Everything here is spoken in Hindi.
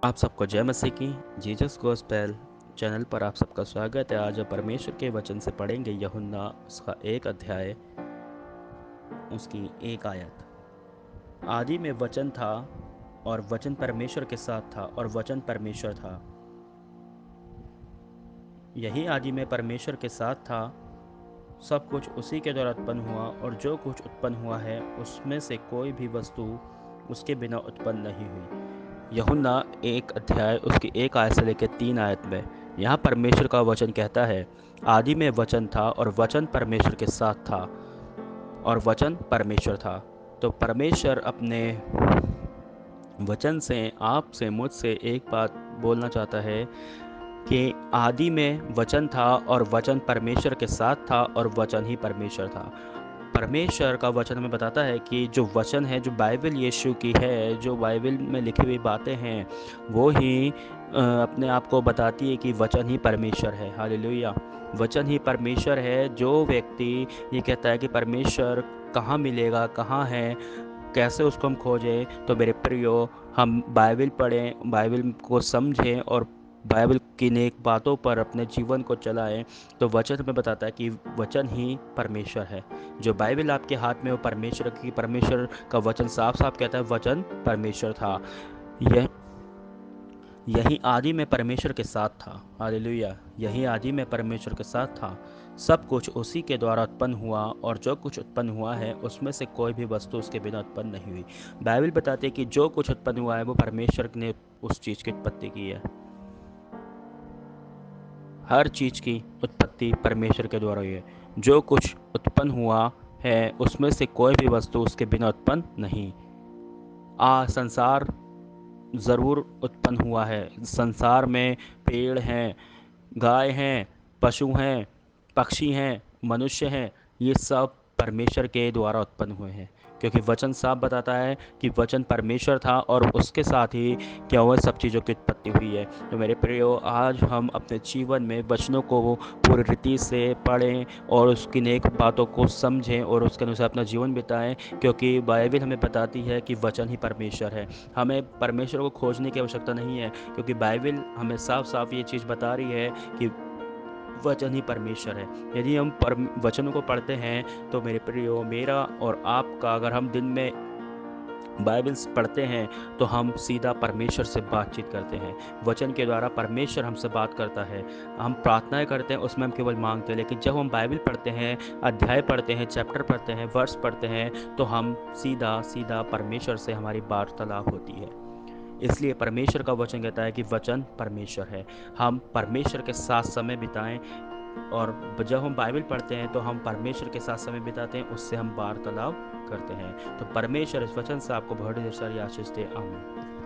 आप सबको जय मसीह की। जीसस गॉस्पेल चैनल पर आप सबका स्वागत है। आज हम परमेश्वर के वचन से पढ़ेंगे यूहन्ना उसका 1 अध्याय, उसकी 1 आयत। आदि में वचन था और वचन परमेश्वर के साथ था और वचन परमेश्वर था। यही आदि में परमेश्वर के साथ था। सब कुछ उसी के द्वारा उत्पन्न हुआ और जो कुछ उत्पन्न हुआ है उसमें से कोई भी वस्तु उसके बिना उत्पन्न नहीं हुई। यूहन्ना 1 अध्याय उसकी 1 आयत से लेकर 3 आयत में यहाँ परमेश्वर का वचन कहता है, आदि में वचन था और वचन परमेश्वर के साथ था और वचन परमेश्वर था। तो परमेश्वर अपने वचन से आपसे मुझसे एक बात बोलना चाहता है कि आदि में वचन था और वचन परमेश्वर के साथ था और वचन ही परमेश्वर था। परमेश्वर का वचन हमें बताता है कि जो वचन है, जो बाइबल यीशु की है, जो बाइबल में लिखी हुई बातें हैं, वो ही अपने आप को बताती है कि वचन ही परमेश्वर है। हालेलुया। वचन ही परमेश्वर है। जो व्यक्ति ये कहता है कि परमेश्वर कहाँ मिलेगा, कहाँ है, कैसे उसको हम खोजें, तो मेरे प्रियो, हम बाइबल पढ़ें, बाइबल को समझें और बाइबल की नेक बातों पर अपने जीवन को चलाएं। तो वचन हमें बताता है कि वचन ही परमेश्वर है। जो बाइबल आपके हाथ में, वो परमेश्वर का वचन साफ साफ कहता है वचन परमेश्वर था। यह यही आदि में परमेश्वर के साथ था। हालेलुया। यही आदि में परमेश्वर के साथ था। सब कुछ उसी के द्वारा उत्पन्न हुआ और जो कुछ उत्पन्न हुआ है उसमें से कोई भी वस्तु उसके बिना उत्पन्न नहीं हुई। बाइबल बताती है कि जो कुछ उत्पन्न हुआ है वो परमेश्वर ने उस चीज़ की उत्पत्ति की है। हर चीज़ की उत्पत्ति परमेश्वर के द्वारा हुई है। जो कुछ उत्पन्न हुआ है उसमें से कोई भी वस्तु उसके बिना उत्पन्न नहीं। संसार ज़रूर उत्पन्न हुआ है। संसार में पेड़ हैं, गाय हैं, पशु हैं, पक्षी हैं, मनुष्य हैं। ये सब परमेश्वर के द्वारा उत्पन्न हुए हैं, क्योंकि वचन साफ बताता है कि वचन परमेश्वर था और उसके साथ ही क्या हुआ, सब चीज़ों की उत्पत्ति हुई है। तो मेरे प्रियो, आज हम अपने जीवन में वचनों को पूरी रीति से पढ़ें और उसकी नेक बातों को समझें और उसके अनुसार अपना जीवन बिताएं, क्योंकि बाइबल हमें बताती है कि वचन ही परमेश्वर है। हमें परमेश्वर को खोजने की आवश्यकता नहीं है, क्योंकि बाइबल हमें साफ साफ ये चीज़ बता रही है कि वचन ही परमेश्वर है। यदि हम वचनों को पढ़ते हैं तो मेरे प्रियो, मेरा और आपका, अगर हम दिन में बाइबल्स पढ़ते हैं तो हम सीधा परमेश्वर से बातचीत करते हैं। वचन के द्वारा परमेश्वर हमसे बात करता है। हम प्रार्थनाएं करते हैं, उसमें हम केवल मांगते हैं, लेकिन जब हम बाइबल पढ़ते हैं, अध्याय पढ़ते हैं, चैप्टर पढ़ते हैं, वर्ष पढ़ते हैं, तो हम सीधा सीधा परमेश्वर से हमारी वार्तालाप होती है। इसलिए परमेश्वर का वचन कहता है कि वचन परमेश्वर है। हम परमेश्वर के साथ समय बिताएं, और जब हम बाइबल पढ़ते हैं तो हम परमेश्वर के साथ समय बिताते हैं, उससे हम वार्तालाप करते हैं। तो परमेश्वर इस वचन से आपको बहुत सारी आशीष दे। आमीन।